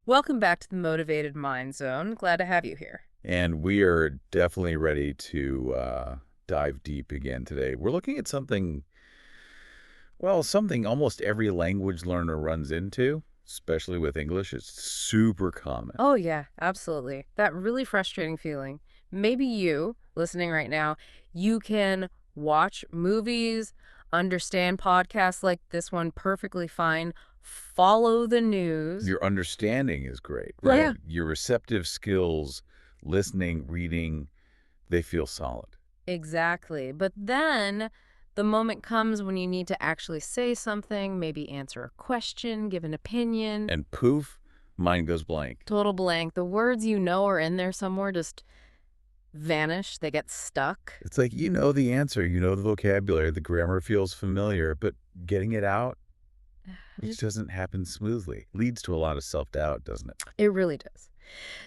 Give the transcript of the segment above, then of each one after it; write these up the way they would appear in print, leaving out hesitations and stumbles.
Welcome back to the Motivated Mind Zone. Glad to have you here. And we are definitely ready to dive deep again today. We're looking at something, well, something almost every language learner runs into, especially with English. It's super common. Oh, yeah, absolutely. That really frustrating feeling. Maybe you, listening right now, you can watch movies, understand podcasts like this one perfectly fine, follow the news. Your understanding is great, Yeah, right? yeah. Your receptive skills, listening, reading, they feel solid. Exactly. But then the moment comes when you need to actually say something, maybe answer a question, give an opinion. And poof, mind goes blank. Total blank. The words you know are in there somewhere just vanish. They get stuck. It's like you know the answer, you know the vocabulary, the grammar feels familiar, but getting it out, it just doesn't happen smoothly. Leads to a lot of self-doubt, doesn't it? It really does.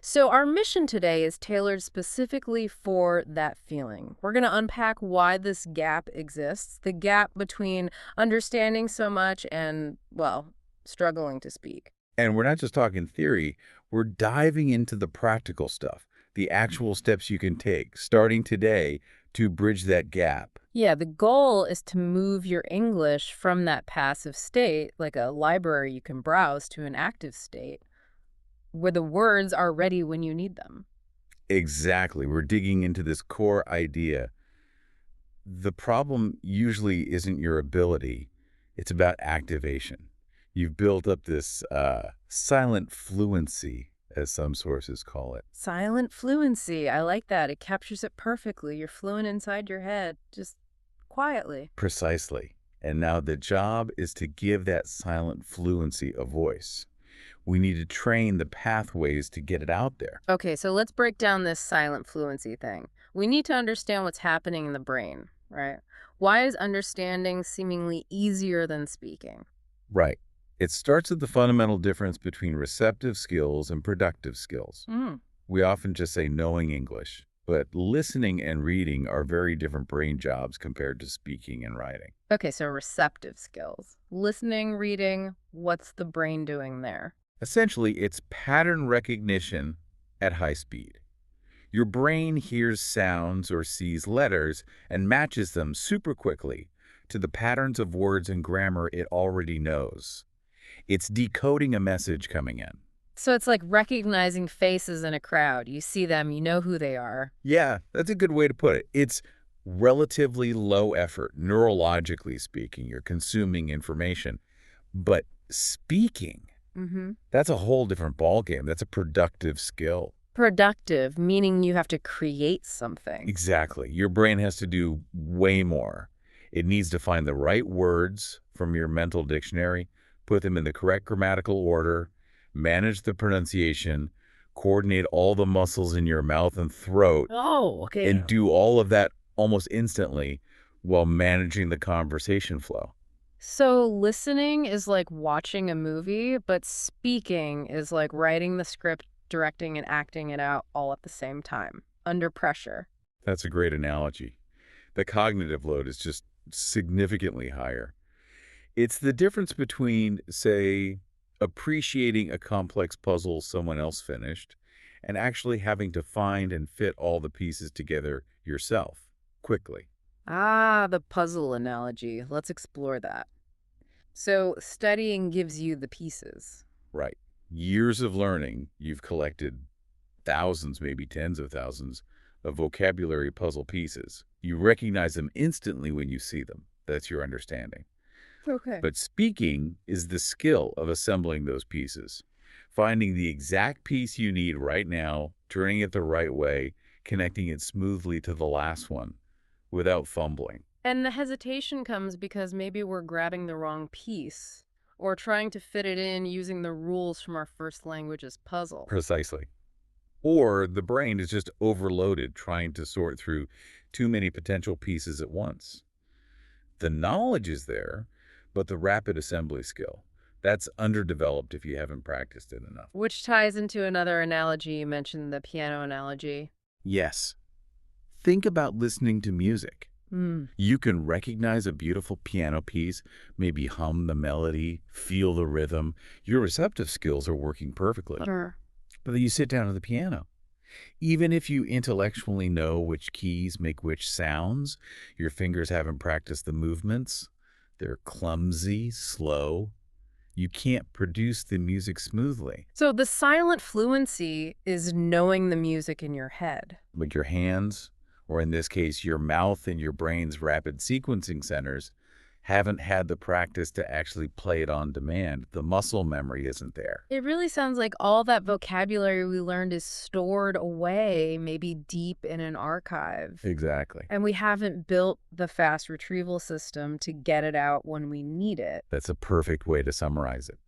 So our mission today is tailored specifically for that feeling. We're going to unpack why this gap exists, the gap between understanding so much and, well, struggling to speak. And we're not just talking theory, we're diving into the practical stuff, the actual steps you can take, starting today, to bridge that gap. Yeah, the goal is to move your English from that passive state, like a library you can browse, to an active state where the words are ready when you need them. Exactly. We're digging into this core idea. The problem usually isn't your ability, it's about activation. You've built up this silent fluency, as some sources call it. Silent fluency. I like that. It captures it perfectly. You're fluent inside your head, just quietly. Precisely. And now the job is to give that silent fluency a voice. We need to train the pathways to get it out there. Okay, so let's break down this silent fluency thing. We need to understand what's happening in the brain, right? Why is understanding seemingly easier than speaking? Right. It starts with the fundamental difference between receptive skills and productive skills. Mm. We often just say knowing English, but listening and reading are very different brain jobs compared to speaking and writing. Okay, so receptive skills. Listening, reading, what's the brain doing there? Essentially, it's pattern recognition at high speed. Your brain hears sounds or sees letters and matches them super quickly to the patterns of words and grammar it already knows. It's decoding a message coming in. So it's like recognizing faces in a crowd. You see them, you know who they are. Yeah, that's a good way to put it. It's relatively low effort, neurologically speaking. You're consuming information. But speaking, Mm-hmm. that's a whole different ballgame. That's a productive skill. Productive, meaning you have to create something. Exactly. Your brain has to do way more. It needs to find the right words from your mental dictionary, put them in the correct grammatical order, manage the pronunciation, coordinate all the muscles in your mouth and throat, Oh, okay. and do all of that almost instantly while managing the conversation flow. So listening is like watching a movie, but speaking is like writing the script, directing, and acting it out all at the same time, under pressure. That's a great analogy. The cognitive load is just significantly higher. It's the difference between, say, appreciating a complex puzzle someone else finished and actually having to find and fit all the pieces together yourself quickly. Ah, the puzzle analogy. Let's explore that. So studying gives you the pieces. Right. Years of learning, you've collected thousands, maybe tens of thousands of vocabulary puzzle pieces. You recognize them instantly when you see them. That's your understanding. Okay. But speaking is the skill of assembling those pieces, finding the exact piece you need right now, turning it the right way, connecting it smoothly to the last one without fumbling. And the hesitation comes because maybe we're grabbing the wrong piece or trying to fit it in using the rules from our first language's puzzle. Precisely. Or the brain is just overloaded trying to sort through too many potential pieces at once. The knowledge is there, but the rapid assembly skill, that's underdeveloped if you haven't practiced it enough. Which ties into another analogy. You mentioned the piano analogy. Yes. Think about listening to music. Mm. You can recognize a beautiful piano piece, maybe hum the melody, feel the rhythm. Your receptive skills are working perfectly. Sure. But then you sit down at the piano. Even if you intellectually know which keys make which sounds, your fingers haven't practiced the movements. They're clumsy, slow. You can't produce the music smoothly. So the silent fluency is knowing the music in your head. Like your hands, or in this case, your mouth and your brain's rapid sequencing centers, haven't had the practice to actually play it on demand. The muscle memory isn't there. It really sounds like all that vocabulary we learned is stored away, maybe deep in an archive. Exactly. And we haven't built the fast retrieval system to get it out when we need it. That's a perfect way to summarize it.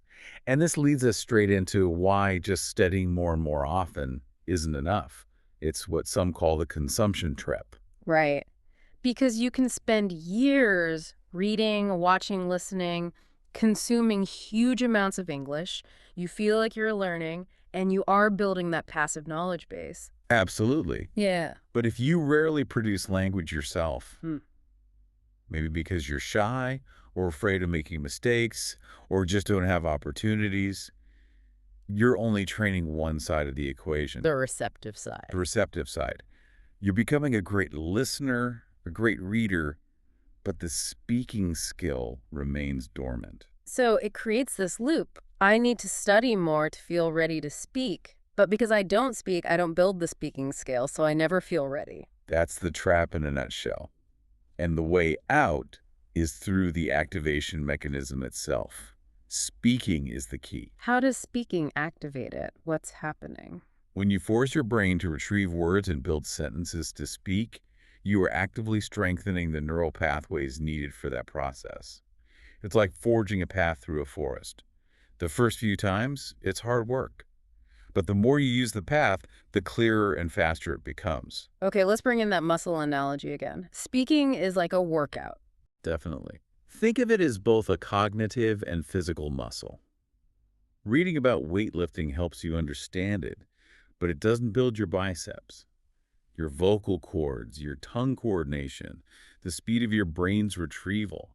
And this leads us straight into why just studying more and more often isn't enough. It's what some call the consumption trap. Right. Because you can spend years reading, watching, listening, consuming huge amounts of English. You feel like you're learning, and you are building that passive knowledge base. Absolutely. Yeah. But if you rarely produce language yourself, Hmm. maybe because you're shy or afraid of making mistakes or just don't have opportunities, you're only training one side of the equation, The receptive the side. receptive side. You're becoming a great listener, a great reader, but the speaking skill remains dormant. So it creates this loop. I need to study more to feel ready to speak. But because I don't speak, I don't build the speaking skill, so I never feel ready. That's the trap in a nutshell. And the way out is through the activation mechanism itself. Speaking is the key. How does speaking activate it? What's happening? When you force your brain to retrieve words and build sentences to speak, you are actively strengthening the neural pathways needed for that process. It's like forging a path through a forest. The first few times, it's hard work. But the more you use the path, the clearer and faster it becomes. Okay, let's bring in that muscle analogy again. Speaking is like a workout. Definitely. Think of it as both a cognitive and physical muscle. Reading about weightlifting helps you understand it, but it doesn't build your biceps. Your vocal cords, your tongue coordination, the speed of your brain's retrieval.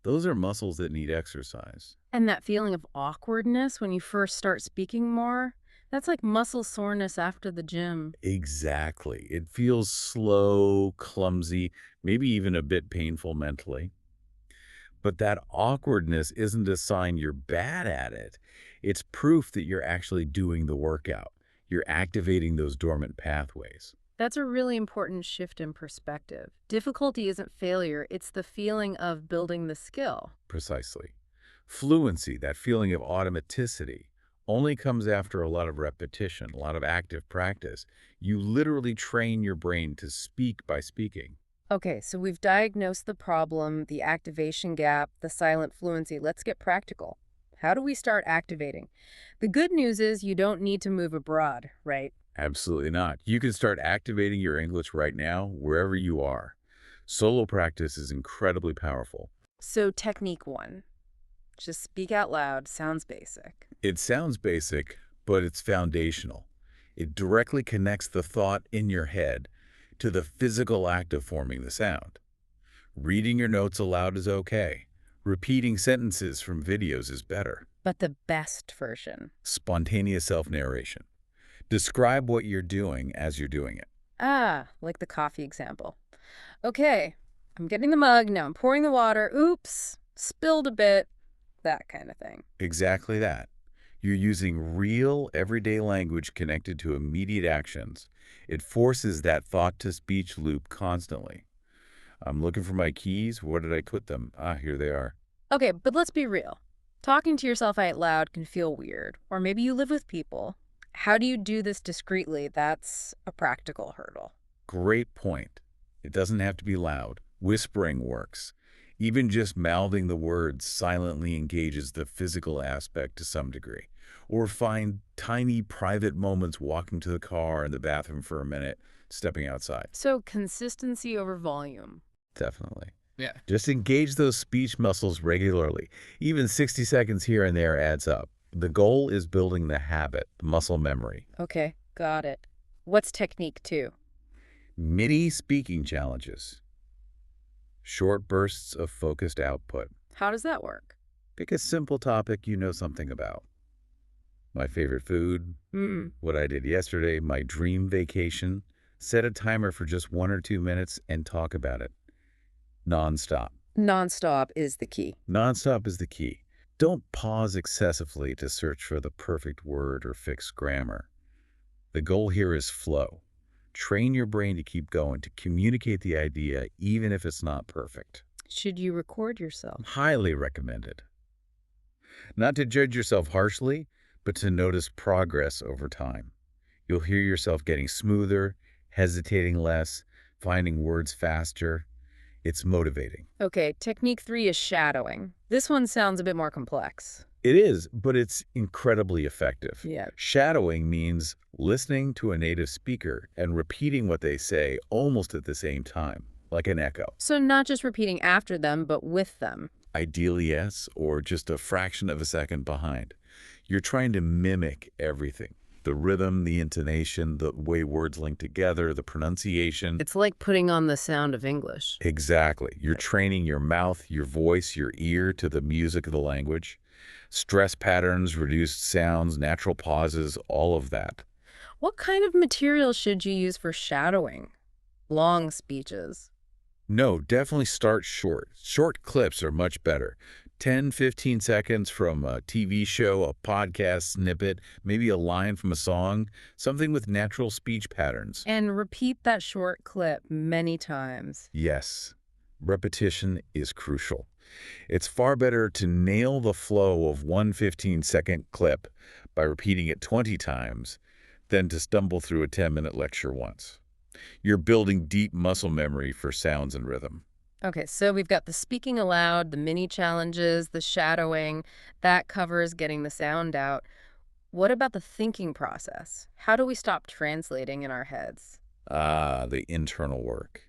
Those are muscles that need exercise. And that feeling of awkwardness when you first start speaking more, that's like muscle soreness after the gym. Exactly. It feels slow, clumsy, maybe even a bit painful mentally. But that awkwardness isn't a sign you're bad at it. It's proof that you're actually doing the workout. You're activating those dormant pathways. That's a really important shift in perspective. Difficulty isn't failure, it's the feeling of building the skill. Precisely. Fluency, that feeling of automaticity, only comes after a lot of repetition, a lot of active practice. You literally train your brain to speak by speaking. Okay, so we've diagnosed the problem, the activation gap, the silent fluency. Let's get practical. How do we start activating? The good news is you don't need to move abroad, right? Absolutely not. You can start activating your English right now, wherever you are. Solo practice is incredibly powerful. So technique one, just speak out loud, sounds basic. It sounds basic, but it's foundational. It directly connects the thought in your head to the physical act of forming the sound. Reading your notes aloud is okay. Repeating sentences from videos is better. But the best version. Spontaneous self-narration. Describe what you're doing as you're doing it. Ah, like the coffee example. Okay, I'm getting the mug, now I'm pouring the water. Oops, spilled a bit. That kind of thing. Exactly that. You're using real, everyday language connected to immediate actions. It forces that thought-to-speech loop constantly. I'm looking for my keys. Where did I put them? Ah, here they are. Okay, but let's be real. Talking to yourself out loud can feel weird, or maybe you live with people. How do you do this discreetly? That's a practical hurdle. Great point. It doesn't have to be loud. Whispering works. Even just mouthing the words silently engages the physical aspect to some degree. Or find tiny private moments walking to the car and the bathroom for a minute, stepping outside. So consistency over volume. Definitely. Yeah. Just engage those speech muscles regularly. Even 60 seconds here and there adds up. The goal is building the habit, the muscle memory. Okay, got it. What's technique two? Mini speaking challenges. Short bursts of focused output. How does that work? Pick a simple topic you know something about. My favorite food, Mm. what I did yesterday, my dream vacation. Set a timer for just 1 or 2 minutes and talk about it. Nonstop. Nonstop is the key. Nonstop is the key. Don't pause excessively to search for the perfect word or fix grammar. The goal here is flow. Train your brain to keep going, to communicate the idea even if it's not perfect. Should you record yourself? Highly recommended. Not to judge yourself harshly, but to notice progress over time. You'll hear yourself getting smoother, hesitating less, finding words faster. It's motivating. Okay, technique 3 is shadowing. This one sounds a bit more complex. It is, but it's incredibly effective. Yeah. Shadowing means listening to a native speaker and repeating what they say almost at the same time, like an echo. So not just repeating after them, but with them. Ideally, yes, or just a fraction of a second behind. You're trying to mimic everything. The rhythm, the intonation, the way words link together, the pronunciation. It's like putting on the sound of English. Exactly. You're training your mouth, your voice, your ear to the music of the language. Stress patterns, reduced sounds, natural pauses, all of that. What kind of material should you use for shadowing? Long speeches. No, definitely start short. Short clips are much better. 10, 15 seconds from a TV show, a podcast snippet, maybe a line from a song, something with natural speech patterns. And repeat that short clip many times. Yes, repetition is crucial. It's far better to nail the flow of one 15-second clip by repeating it 20 times than to stumble through a 10-minute lecture once. You're building deep muscle memory for sounds and rhythm. Okay, so we've got the speaking aloud, the mini challenges, the shadowing. That covers getting the sound out. What about the thinking process? How do we stop translating in our heads? Ah, the internal work.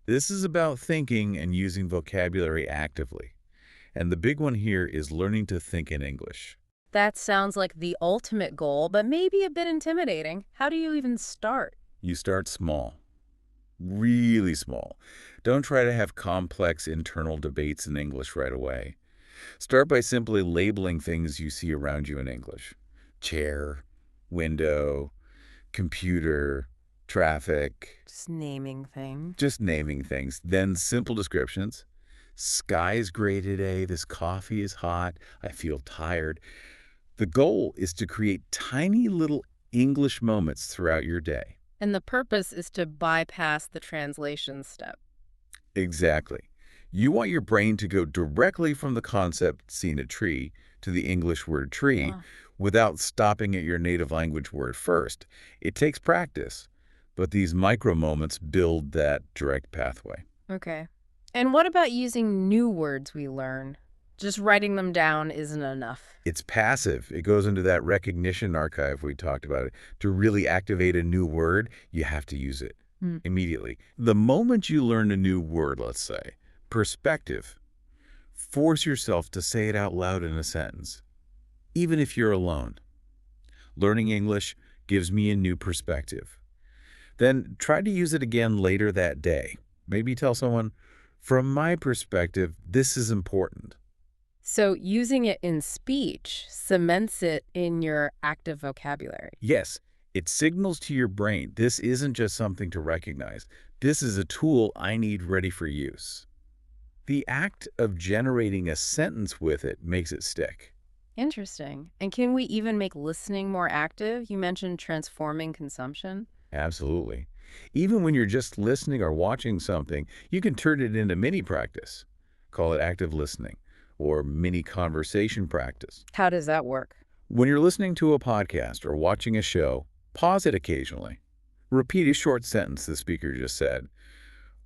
This is about thinking and using vocabulary actively. And the big one here is learning to think in English. That sounds like the ultimate goal, but maybe a bit intimidating. How do you even start? You start small, really small. Don't try to have complex internal debates in English right away. Start by simply labeling things you see around you in English. Chair, window, computer, traffic. Just naming things. Just naming things. Then simple descriptions. Sky's gray today. This coffee is hot. I feel tired. The goal is to create tiny little English moments throughout your day. And the purpose is to bypass the translation step. Exactly. You want your brain to go directly from the concept seen a tree to the English word tree without stopping at your native language word first. It takes practice, but these micro moments build that direct pathway. Okay. And what about using new words we learn? Just writing them down isn't enough. It's passive. It goes into that recognition archive we talked about. To really activate a new word, you have to use it immediately. The moment you learn a new word, let's say, perspective, force yourself to say it out loud in a sentence, even if you're alone. Learning English gives me a new perspective. Then try to use it again later that day. Maybe tell someone, from my perspective, this is important. So using it in speech cements it in your active vocabulary. Yes, it signals to your brain, this isn't just something to recognize. This is a tool I need ready for use. The act of generating a sentence with it makes it stick. Interesting. And can we even make listening more active? You mentioned transforming consumption. Absolutely. Even when you're just listening or watching something, you can turn it into mini practice. Call it active listening or mini conversation practice. How does that work? When you're listening to a podcast or watching a show, pause it occasionally. Repeat a short sentence the speaker just said.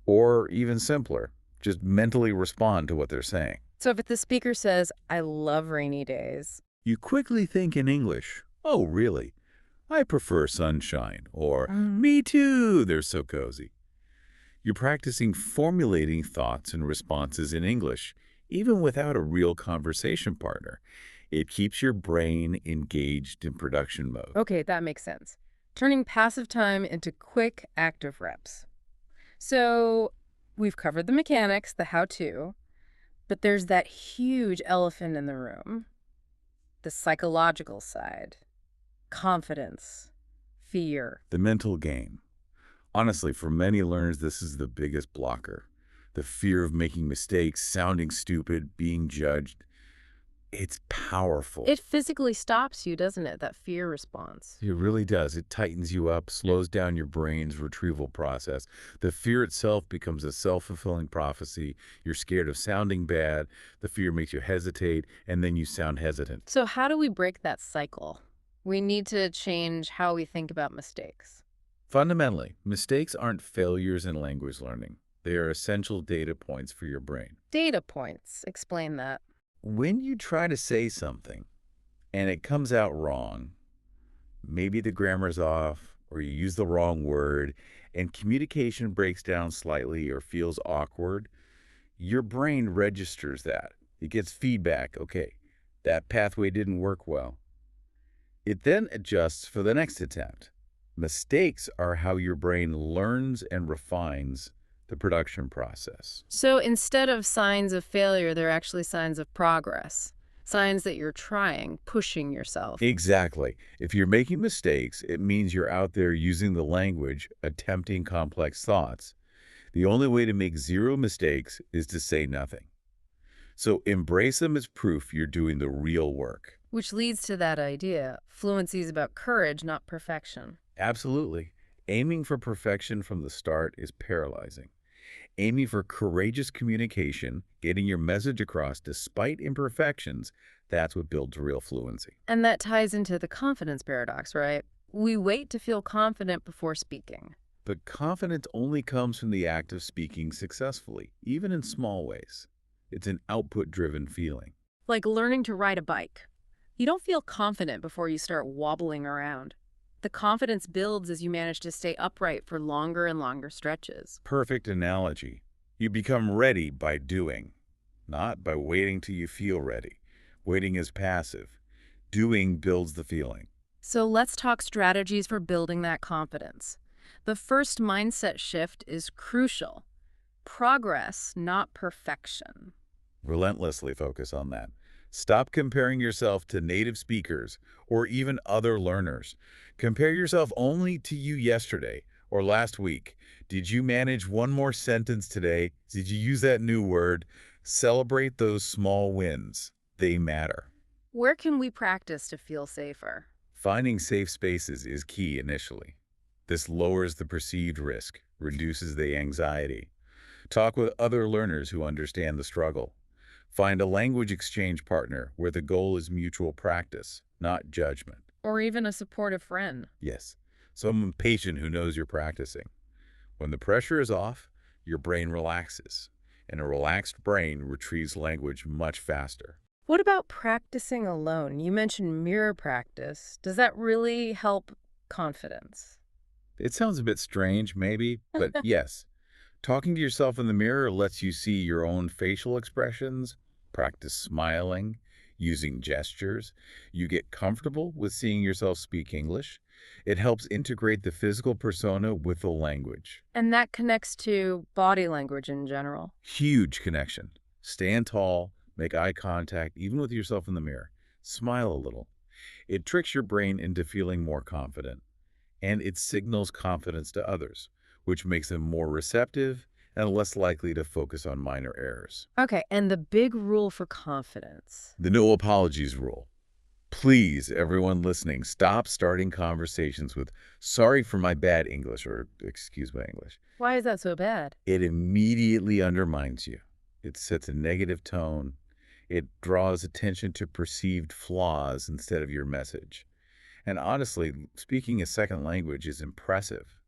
Or even simpler, just mentally respond to what they're saying. So if the speaker says, I love rainy days. You quickly think in English, oh, really? I prefer sunshine, or me too, they're so cozy. You're practicing formulating thoughts and responses in English, even without a real conversation partner. It keeps your brain engaged in production mode. Okay, that makes sense. Turning passive time into quick, active reps. So We've covered the mechanics, the how-to, but there's that huge elephant in the room, the psychological side, confidence, fear. The mental game. Honestly, for many learners, this is the biggest blocker. The fear of making mistakes, sounding stupid, being judged. It's powerful. It physically stops you, doesn't it, that fear response? It really does. It tightens you up, slows down your brain's retrieval process. The fear itself becomes a self-fulfilling prophecy. You're scared of sounding bad. The fear makes you hesitate, and then you sound hesitant. So how do we break that cycle? We need to change how we think about mistakes. Fundamentally, mistakes aren't failures in language learning. They are essential data points for your brain. Data points. Explain that. When you try to say something and it comes out wrong, maybe the grammar's off or you use the wrong word and communication breaks down slightly or feels awkward, your brain registers that. It gets feedback. Okay, that pathway didn't work well. It then adjusts for the next attempt. Mistakes are how your brain learns and refines the production process. So instead of signs of failure, they're actually signs of progress. Signs that you're trying, pushing yourself. Exactly. If you're making mistakes, it means you're out there using the language, attempting complex thoughts. The only way to make zero mistakes is to say nothing. So embrace them as proof you're doing the real work. Which leads to that idea. Fluency is about courage, not perfection. Absolutely. Aiming for perfection from the start is paralyzing. Aiming for courageous communication, getting your message across despite imperfections, that's what builds real fluency. And that ties into the confidence paradox, right? We wait to feel confident before speaking. But confidence only comes from the act of speaking successfully, even in small ways. It's an output-driven feeling. Like learning to ride a bike. You don't feel confident before you start wobbling around. The confidence builds as you manage to stay upright for longer and longer stretches. Perfect analogy. You become ready by doing, not by waiting till you feel ready. Waiting is passive. Doing builds the feeling. So let's talk strategies for building that confidence. The first mindset shift is crucial. Progress, not perfection. Relentlessly focus on that. Stop comparing yourself to native speakers or even other learners. Compare yourself only to you yesterday or last week. Did you manage one more sentence today? Did you use that new word? Celebrate those small wins. They matter. Where can we practice to feel safer? Finding safe spaces is key initially. This lowers the perceived risk, reduces the anxiety. Talk with other learners who understand the struggle. Find a language exchange partner where the goal is mutual practice, not judgment. Or even a supportive friend. Yes, someone patient who knows you're practicing. When the pressure is off, your brain relaxes, and a relaxed brain retrieves language much faster. What about practicing alone? You mentioned mirror practice. Does that really help confidence? It sounds a bit strange, maybe, but yes. Talking to yourself in the mirror lets you see your own facial expressions, practice smiling, using gestures. You get comfortable with seeing yourself speak English. It helps integrate the physical persona with the language. And that connects to body language in general. Huge connection. Stand tall, make eye contact, even with yourself in the mirror. Smile a little. It tricks your brain into feeling more confident, and it signals confidence to others, which makes them more receptive and less likely to focus on minor errors. Okay, and the big rule for confidence. The no apologies rule. Please, everyone listening, stop starting conversations with, "Sorry for my bad English," or "Excuse my English." Why is that so bad? It immediately undermines you. It sets a negative tone. It draws attention to perceived flaws instead of your message. And honestly, speaking a second language is impressive.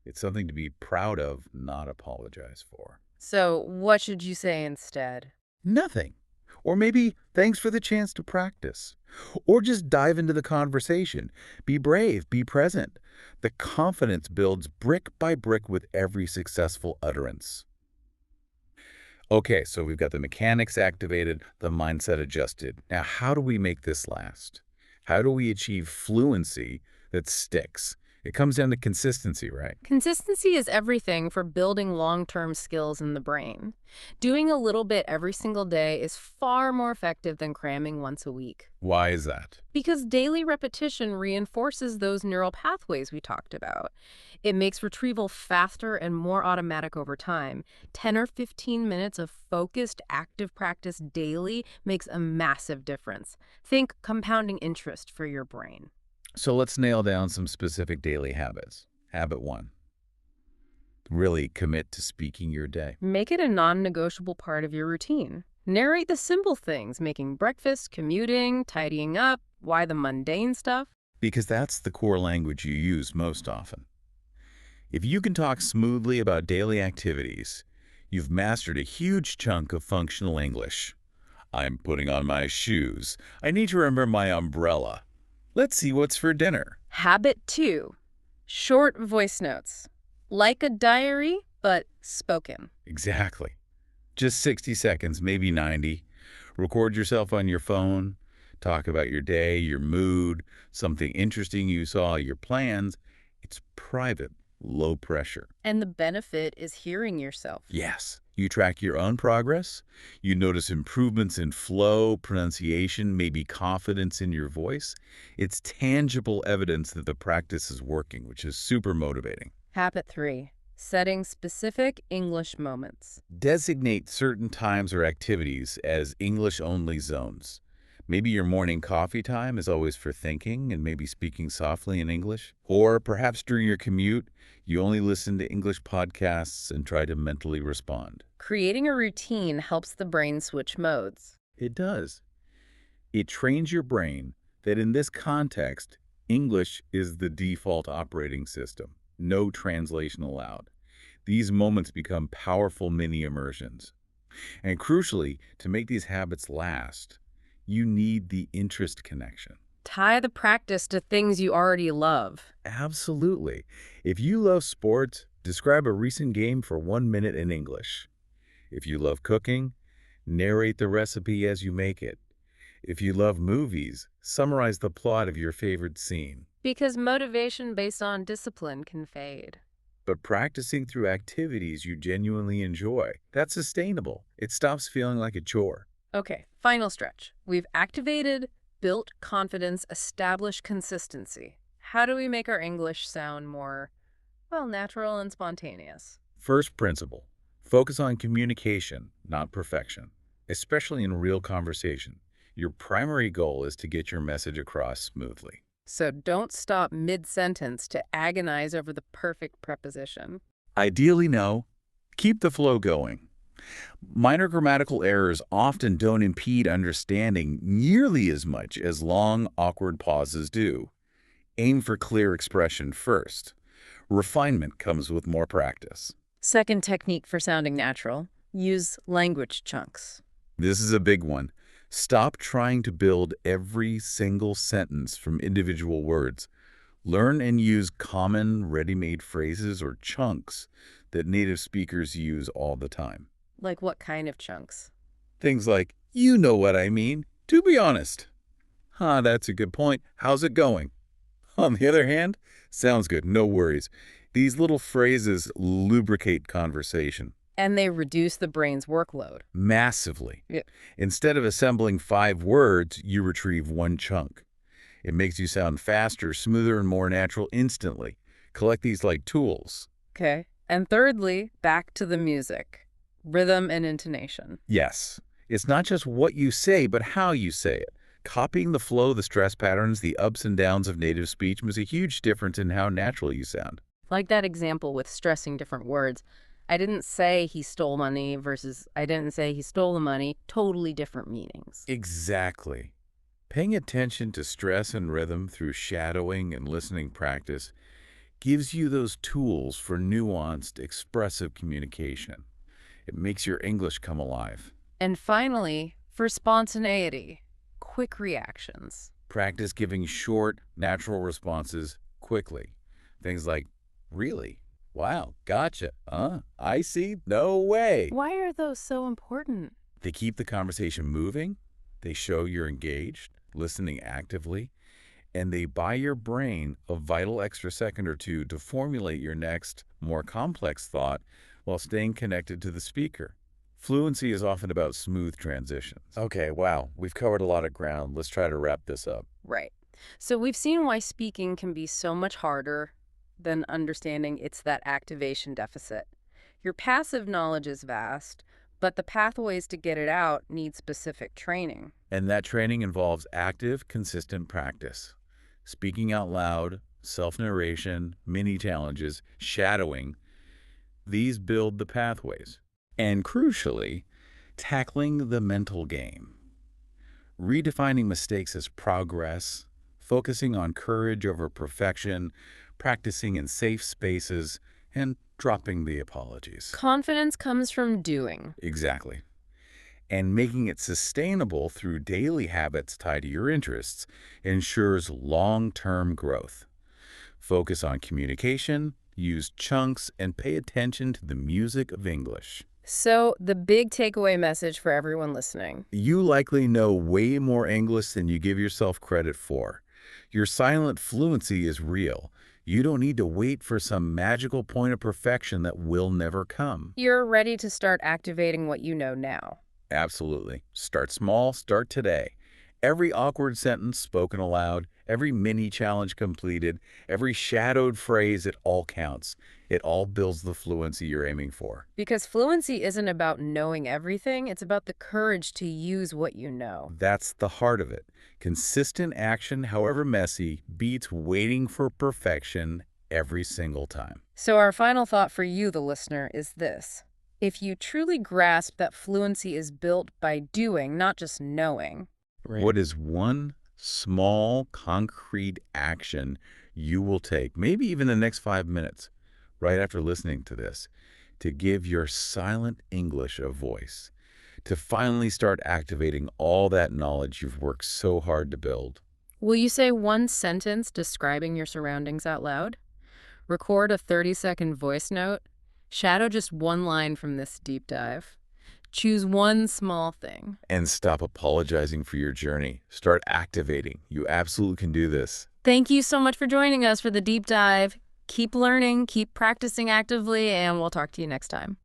It's something to be proud of, not apologize for. So what should you say instead? Nothing. Or maybe, "Thanks for the chance to practice." Or just dive into the conversation. Be brave, be present. The confidence builds brick by brick with every successful utterance. Okay, so we've got the mechanics activated, the mindset adjusted. Now, how do we make this last? How do we achieve fluency that sticks? It comes down to consistency, right? Consistency is everything for building long-term skills in the brain. Doing a little bit every single day is far more effective than cramming once a week. Why is that? Because daily repetition reinforces those neural pathways we talked about. It makes retrieval faster and more automatic over time. 10 or 15 minutes of focused, active practice daily makes a massive difference. Think compounding interest for your brain. So let's nail down some specific daily habits. Habit 1. Really commit to speaking your day. Make it a non-negotiable part of your routine. Narrate the simple things, making breakfast, commuting, tidying up, why the mundane stuff. Because that's the core language you use most often. If you can talk smoothly about daily activities, you've mastered a huge chunk of functional English. I'm putting on my shoes. I need to remember my umbrella. Let's see what's for dinner. Habit 2. Short voice notes. Like a diary, but spoken. Exactly. Just 60 seconds, maybe 90. Record yourself on your phone. Talk about your day, your mood, something interesting you saw, your plans. It's private, low pressure. And the benefit is hearing yourself. Yes. You track your own progress. You notice improvements in flow, pronunciation, maybe confidence in your voice. It's tangible evidence that the practice is working, which is super motivating. Habit 3. Setting specific English moments. Designate certain times or activities as English-only zones. Maybe your morning coffee time is always for thinking and maybe speaking softly in English. Or perhaps during your commute, you only listen to English podcasts and try to mentally respond. Creating a routine helps the brain switch modes. It does. It trains your brain that in this context, English is the default operating system. No translation allowed. These moments become powerful mini immersions. And crucially, to make these habits last, you need the interest connection. Tie the practice to things you already love. Absolutely. If you love sports, describe a recent game for 1 minute in English. If you love cooking, narrate the recipe as you make it. If you love movies, summarize the plot of your favorite scene. Because motivation based on discipline can fade. But practicing through activities you genuinely enjoy, that's sustainable. It stops feeling like a chore. Okay, final stretch. We've activated, built confidence, established consistency. How do we make our English sound more, well, natural and spontaneous? First principle, focus on communication, not perfection, especially in real conversation. Your primary goal is to get your message across smoothly. So don't stop mid-sentence to agonize over the perfect preposition. Ideally, no. Keep the flow going. Minor grammatical errors often don't impede understanding nearly as much as long, awkward pauses do. Aim for clear expression first. Refinement comes with more practice. Second technique for sounding natural, use language chunks. This is a big one. Stop trying to build every single sentence from individual words. Learn and use common, ready-made phrases or chunks that native speakers use all the time. Like what kind of chunks? Things like, you know what I mean, to be honest. Huh, that's a good point. How's it going? On the other hand, sounds good, no worries. These little phrases lubricate conversation. And they reduce the brain's workload. Massively. Yeah. Instead of assembling 5 words, you retrieve 1 chunk. It makes you sound faster, smoother, and more natural instantly. Collect these like tools. Okay. And thirdly, back to the music. Rhythm and intonation. Yes. It's not just what you say, but how you say it. Copying the flow, the stress patterns, the ups and downs of native speech makes a huge difference in how natural you sound. Like that example with stressing different words. I didn't say he stole money versus I didn't say he stole the money. Totally different meanings. Exactly. Paying attention to stress and rhythm through shadowing and listening practice gives you those tools for nuanced, expressive communication. It makes your English come alive. And finally, for spontaneity, quick reactions. Practice giving short, natural responses quickly. Things like, really? Wow, gotcha. I see. No way. Why are those so important? They keep the conversation moving. They show you're engaged, listening actively, and they buy your brain a vital extra second or two to formulate your next, more complex thought while staying connected to the speaker. Fluency is often about smooth transitions. Okay, wow, we've covered a lot of ground. Let's try to wrap this up. Right. So we've seen why speaking can be so much harder than understanding it's that activation deficit. Your passive knowledge is vast, but the pathways to get it out need specific training. And that training involves active, consistent practice. Speaking out loud, self-narration, mini-challenges, shadowing, these build the pathways. And crucially, tackling the mental game. Redefining mistakes as progress, focusing on courage over perfection, practicing in safe spaces, and dropping the apologies. Confidence comes from doing. Exactly. And making it sustainable through daily habits tied to your interests ensures long-term growth. Focus on communication, use chunks, and pay attention to the music of English. So the big takeaway message for everyone listening. You likely know way more English than you give yourself credit for. Your silent fluency is real. You don't need to wait for some magical point of perfection that will never come. You're ready to start activating what you know now. Absolutely. Start small, start today. Every awkward sentence spoken aloud, every mini challenge completed, every shadowed phrase, it all counts. It all builds the fluency you're aiming for. Because fluency isn't about knowing everything, it's about the courage to use what you know. That's the heart of it. Consistent action, however messy, beats waiting for perfection every single time. So our final thought for you, the listener, is this. If you truly grasp that fluency is built by doing, not just knowing. Right. What is one small, concrete action you will take, maybe even the next 5 minutes, right after listening to this, to give your silent English a voice, to finally start activating all that knowledge you've worked so hard to build? Will you say one sentence describing your surroundings out loud? Record a 30-second voice note? Shadow just one line from this deep dive? Choose one small thing. And stop apologizing for your journey. Start activating. You absolutely can do this. Thank you so much for joining us for the deep dive. Keep learning, keep practicing actively, and we'll talk to you next time.